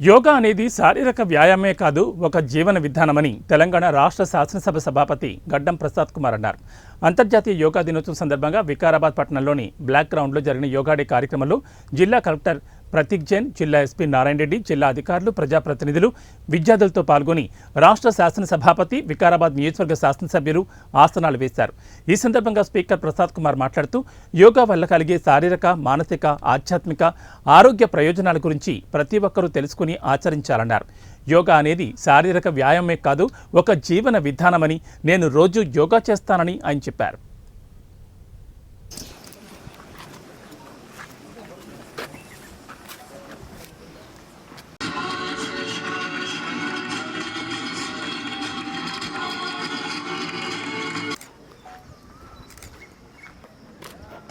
యోగా అనేది శారీరక వ్యాయామే కాదు, ఒక జీవన విధానమని తెలంగాణ రాష్ట్ర శాసనసభ సభాపతి గడ్డం ప్రసాద్ కుమార్ అన్నారు. అంతర్జాతీయ యోగా దినోత్సవం సందర్భంగా వికారాబాద్ పట్టణంలోని బ్లాక్ గ్రౌండ్లో జరిగిన యోగా డే కార్యక్రమంలో జిల్లా కలెక్టర్ ప్రతీక్ జైన్, జిల్లా ఎస్పీ నారాయణ రెడ్డి, జిల్లా అధికారులు, ప్రజాప్రతినిధులు, విద్యార్థులతో పాల్గొని రాష్ట్ర శాసనసభాపతి, వికారాబాద్ నియోజకవర్గ శాసనసభ్యులు ఆసనాలు వేశారు. ఈ సందర్భంగా స్పీకర్ ప్రసాద్ కుమార్ మాట్లాడుతూ యోగా వల్ల కలిగే శారీరక, మానసిక, ఆధ్యాత్మిక, ఆరోగ్య ప్రయోజనాల గురించి ప్రతి ఒక్కరూ తెలుసుకుని ఆచరించాలన్నారు. యోగా అనేది శారీరక వ్యాయామమే కాదు, ఒక జీవన విధానమని, నేను రోజు యోగా చేస్తానని ఆయన చెప్పారు.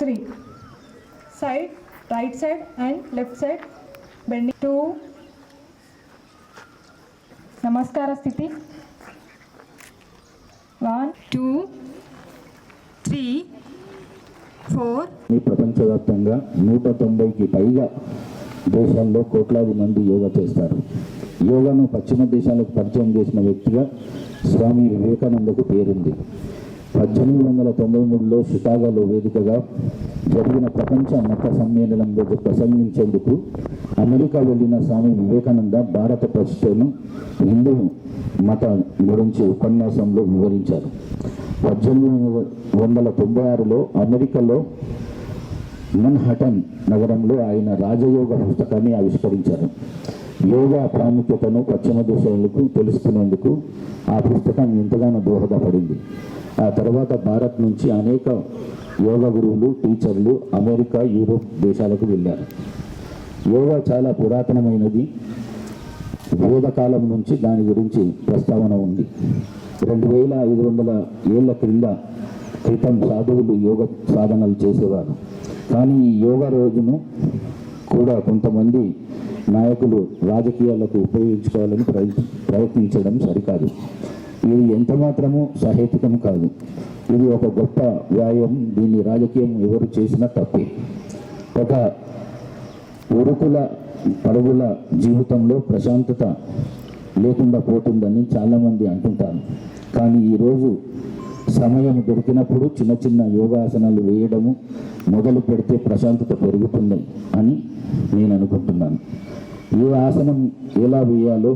Three, side, right side and left side bending. 2, namaskara sthiti. 1, 2, 3, 4. ఈ ప్రపంచవ్యాప్తంగా 190కి పైగా దేశాల్లో కోట్లాది మంది యోగా చేస్తారు. యోగాను పశ్చిమ దేశాలకు పరిచయం చేసిన వ్యక్తిగా స్వామి వివేకానందకు పేరుంది. 1893లో షికాగోలో వేదికగా జరిగిన ప్రపంచ మత సమ్మేళనంలో ప్రసంగించేందుకు అమెరికా వెళ్ళిన స్వామి వివేకానంద భారత ప్రతిష్టను హిందూ మతం గురించి ఉపన్యాసంలో వివరించారు. 1896లో అమెరికాలో మన్హాటన్ నగరంలో ఆయన రాజయోగ పుస్తకాన్ని ఆవిష్కరించారు. యోగా ప్రాముఖ్యతను పశ్చిమ దేశాలకు తెలుసుకునేందుకు ఆ పుస్తకం ఎంతగానో దోహదపడింది. ఆ తర్వాత భారత్ నుంచి అనేక యోగా గురువులు, టీచర్లు అమెరికా, యూరోప్ దేశాలకు వెళ్ళారు. యోగా చాలా పురాతనమైనది. వేదకాలం నుంచి దాని గురించి ప్రస్తావన ఉంది. 2500 ఏళ్ల క్రితం సాధువులు యోగ సాధనలు చేసేవారు. కానీ ఈ యోగా రోజును కూడా కొంతమంది నాయకులు రాజకీయాలకు ఉపయోగించుకోవాలని ప్రయత్నించడం సరికాదు. ఇది ఎంతమాత్రము సహేతుకం కాదు. ఇది ఒక గొప్ప వ్యాయామం. దీన్ని రాజకీయం ఎవరు చేసినా తప్పే. ఒక ఉరుకుల పరుగుల జీవితంలో ప్రశాంతత లేకుండా పోతుందని చాలామంది అంటుంటారు. కానీ ఈరోజు సమయం దొరికినప్పుడు చిన్న చిన్న యోగాసనాలు వేయడము మొదలు పెడితే ప్రశాంతత పెరుగుతుంది అని నేను అనుకుంటున్నాను. ఈ ఆసనం ఎలా వేయాలో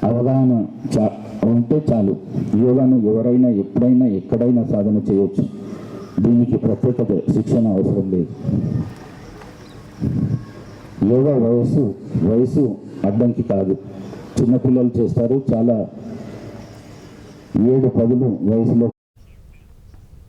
అవగాహన ఉంటే చాలు. యోగాను ఎవరైనా ఎప్పుడైనా ఎక్కడైనా సాధన చేయవచ్చు. దీనికి ప్రత్యేక శిక్షణ అవసరం లేదు. యోగా వయసు అడ్డంకి కాదు. చిన్నపిల్లలు చేస్తారు. చాలా 7-10 వయసులో